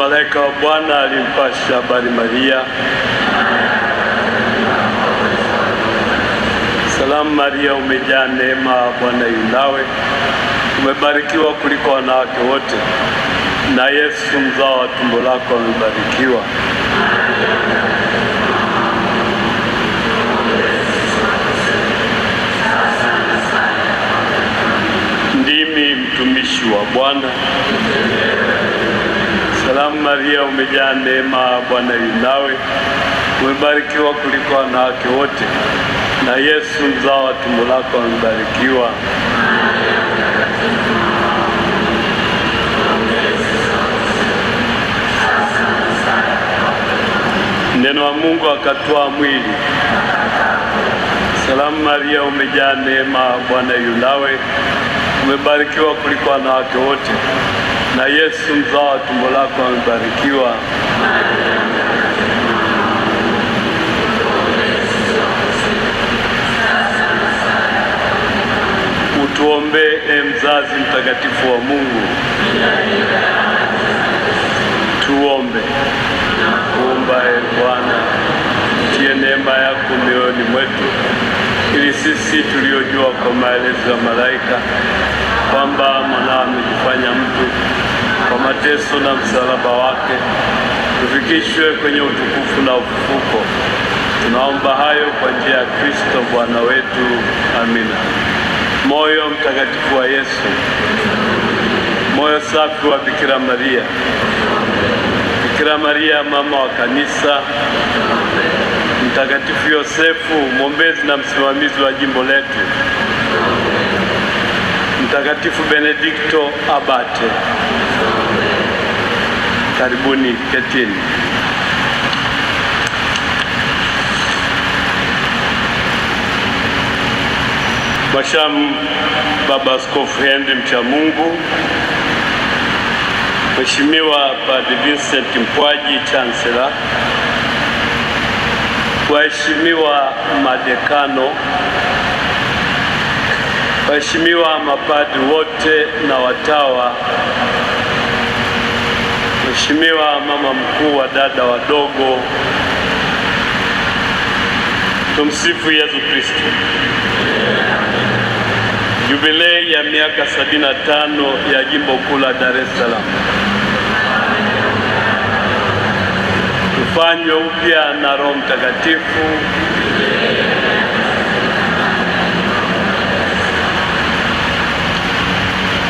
Malaika wa Bwana alimpasha habari Maria. Salamu Maria, umejaa neema, Bwana yu nawe, umebarikiwa kuliko wanawake wote, na Yesu mzao wa tumbo lako amebarikiwa. Ndimi mtumishi wa Bwana. Salamu Maria, umejaa neema, Bwana yu nawe, umebarikiwa kuliko wanawake wote, na Yesu mzao wa tumbo lako amebarikiwa. Neno wa Mungu akatwaa mwili. Salamu Maria, umejaa neema, Bwana yu nawe, umebarikiwa kuliko wanawake wote, na Yesu mzao wa tumbo lako amebarikiwa. Utuombee, mzazi mtakatifu wa Mungu. Tuombe. Kuomba, Bwana, tie neema yako mioyoni mwetu, ili sisi tuliojua kwa maelezo ya malaika kwamba mwanao amejifanya mtu kwa mateso na msalaba wake, tufikishwe kwenye utukufu na ufufuko. Tunaomba hayo kwa njia ya Kristo Bwana wetu. Amina. Moyo mtakatifu wa Yesu, moyo safi wa Bikira Maria, Bikira Maria mama wa kanisa, Mtakatifu Yosefu mwombezi na msimamizi wa jimbo letu, Mtakatifu Benedikto Abate. Karibuni, ketini. Mhashamu Baba Askofu Henry mcha Mungu, Mheshimiwa Padre Vincent Mpwaji Chancellor, waheshimiwa madekano, waheshimiwa mapadri wote na watawa, Mheshimiwa mama mkuu wa dada wadogo, tumsifu Yesu Kristo. Jubilei ya miaka 75 ya Jimbo Kuu la Dar es Salaam tufanywe upya na Roho Mtakatifu.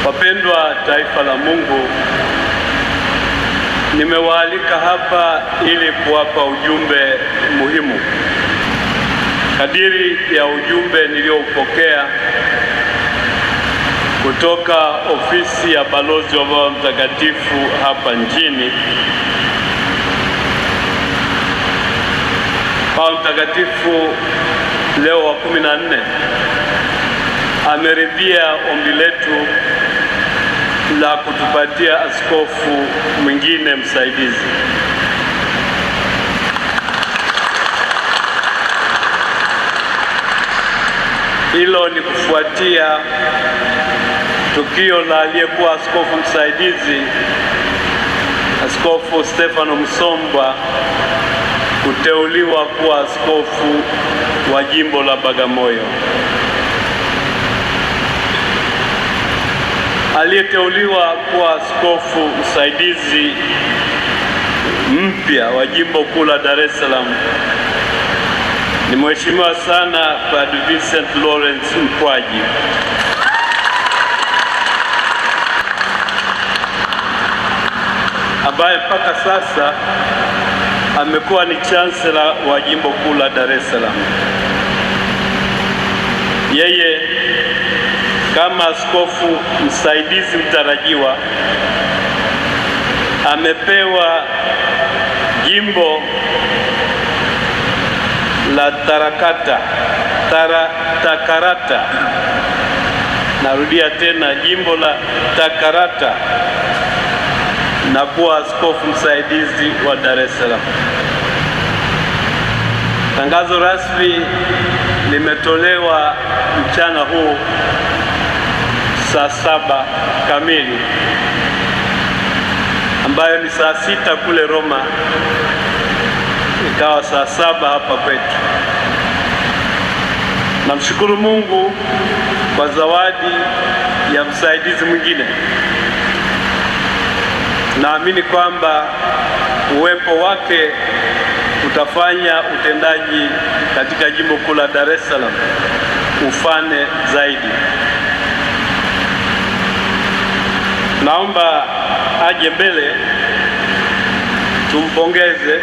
Wapendwa taifa la Mungu, nimewaalika hapa ili kuwapa ujumbe muhimu. Kadiri ya ujumbe nilioupokea kutoka ofisi ya balozi wa Baba Mtakatifu hapa nchini, Baba Mtakatifu Leo wa 14 ameridhia ombi letu la kutupatia askofu mwingine msaidizi. Hilo ni kufuatia tukio la aliyekuwa askofu msaidizi Askofu Stefano Msomba kuteuliwa kuwa askofu wa jimbo la Bagamoyo. Aliyeteuliwa kuwa askofu msaidizi mpya wa jimbo kuu la Dar es Salaam ni Mheshimiwa sana Padre Vincent Lawrence Mpwaji, ambaye mpaka sasa amekuwa ni chancellor wa jimbo kuu la Dar es Salaam. Yeye kama askofu msaidizi mtarajiwa amepewa jimbo la Takarata. Narudia tena, jimbo la Takarata, na kuwa askofu msaidizi wa Dar es Salaam. Tangazo rasmi limetolewa mchana huu saa 7 kamili ambayo ni saa 6 kule Roma, ikawa saa 7 hapa kwetu. Namshukuru Mungu kwa zawadi ya msaidizi mwingine. Naamini kwamba uwepo wake utafanya utendaji katika jimbo kuu la Dar es Salaam ufane zaidi. Naomba aje mbele tumpongeze.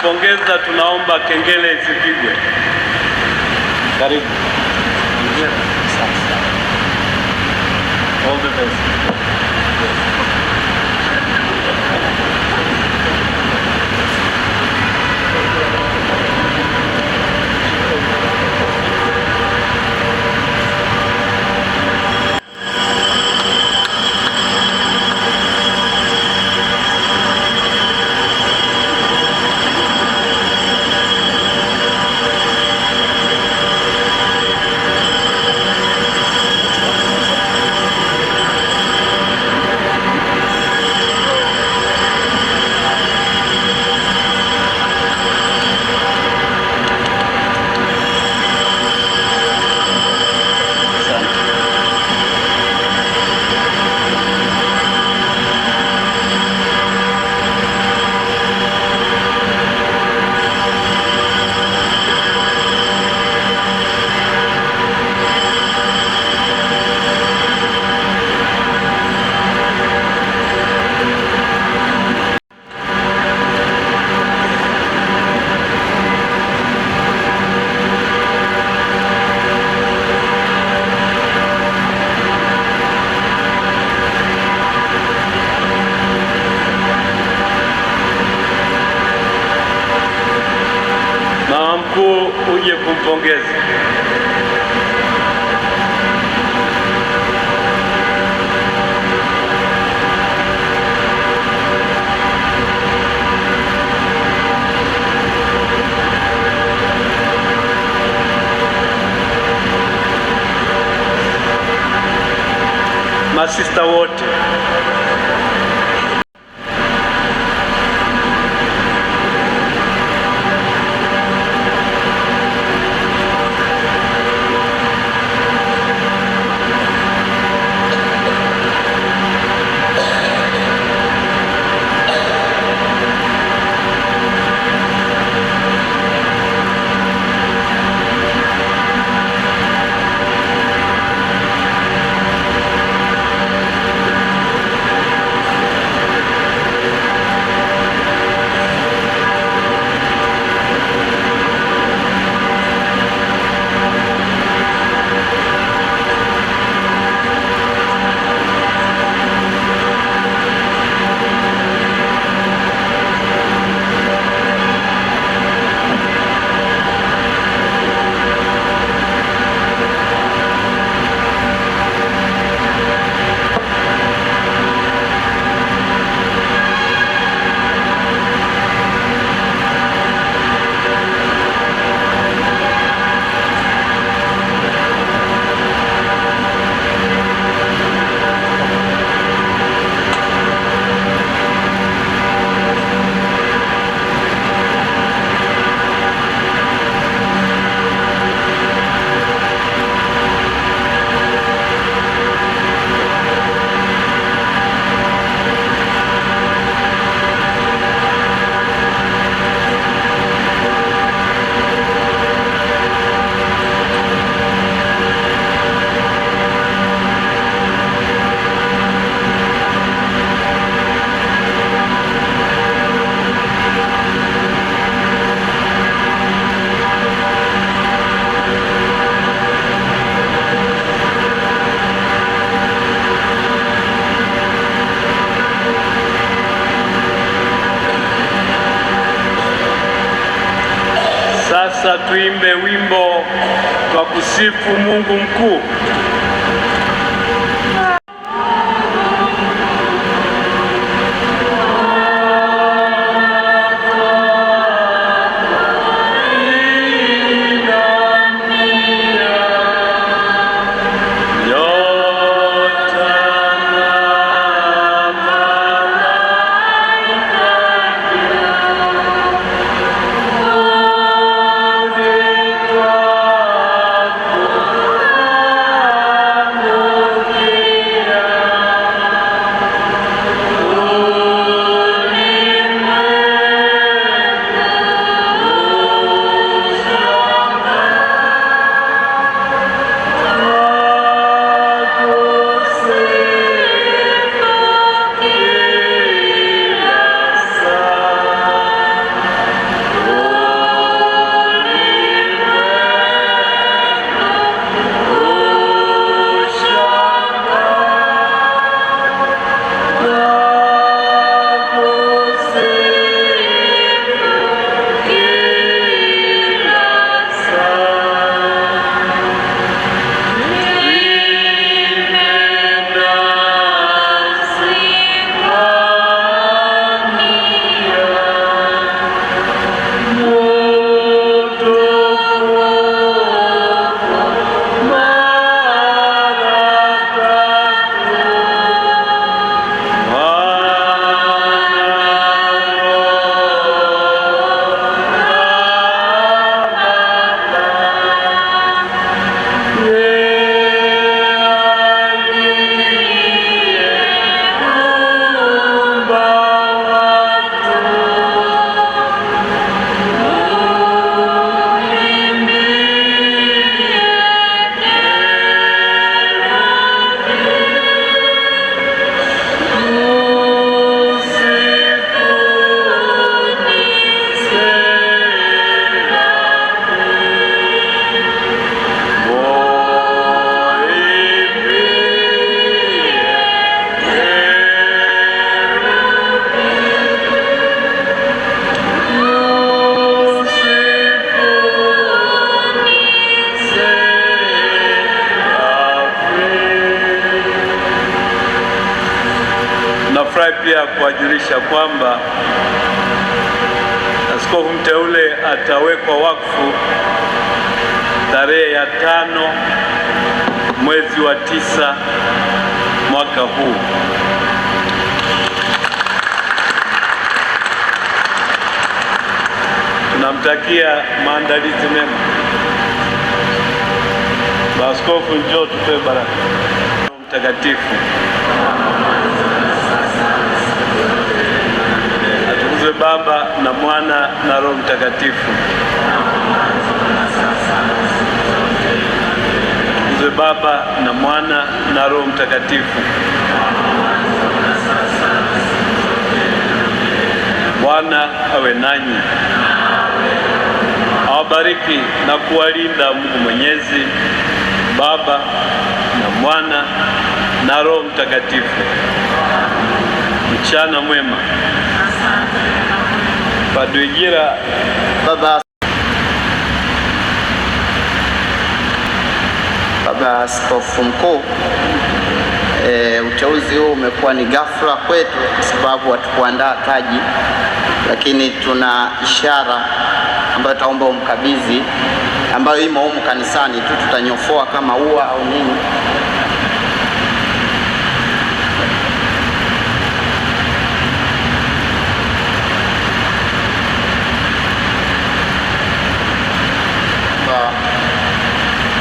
Pongeza, tunaomba kengele zipigwe. Karibu. All the best. Mkuu uje kumpongeza. Masista wote, Sasa tuimbe wimbo wa kusifu Mungu mkuu. pia kuwajulisha kwamba askofu mteule atawekwa wakfu tarehe ya 5 mwezi wa 9 mwaka huu. Tunamtakia maandalizi mema. Maaskofu, njoo tupe baraka. Mtakatifu atukuzwe Baba na Mwana na Roho Mtakatifu. Atukuzwe Baba na Mwana na Roho Mtakatifu. Bwana awe nanyi, awabariki na kuwalinda Mungu Mwenyezi, Baba na Mwana na Roho Mtakatifu. Mchana mwema. Padre Igira. Baba Askofu Mkuu, uteuzi huu umekuwa ni ghafla kwetu kwa sababu hatukuandaa taji, lakini tuna ishara ambayo taomba umkabidhi, ambayo imo humu kanisani tu, tutanyofoa kama ua au nini.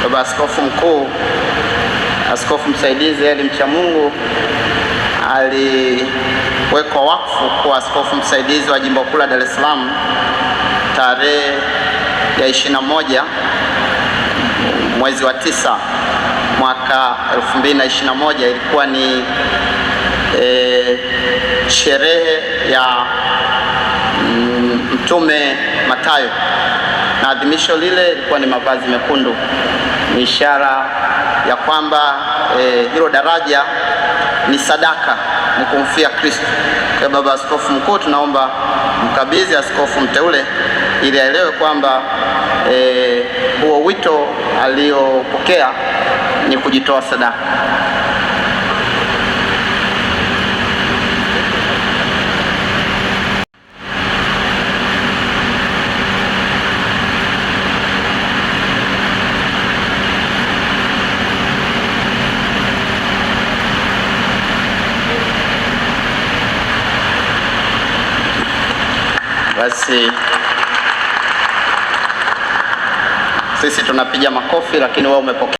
Baba Askofu Mkuu, askofu msaidizi Eli Mchamungu aliwekwa wakfu kuwa askofu msaidizi wa Jimbo Kuu la Dar es Salaam tarehe ya 21 mwezi wa 9 mwaka 2021. Ilikuwa ni sherehe ya Mtume Mathayo, na adhimisho lile ilikuwa ni mavazi mekundu. Ni ishara ya kwamba hilo daraja ni sadaka, ni kumfia Kristo. Kwa Baba Askofu Mkuu, tunaomba mkabidhi askofu mteule ili aelewe kwamba huo wito aliopokea ni kujitoa sadaka. Basi sisi tunapiga makofi, lakini wewe umepokea.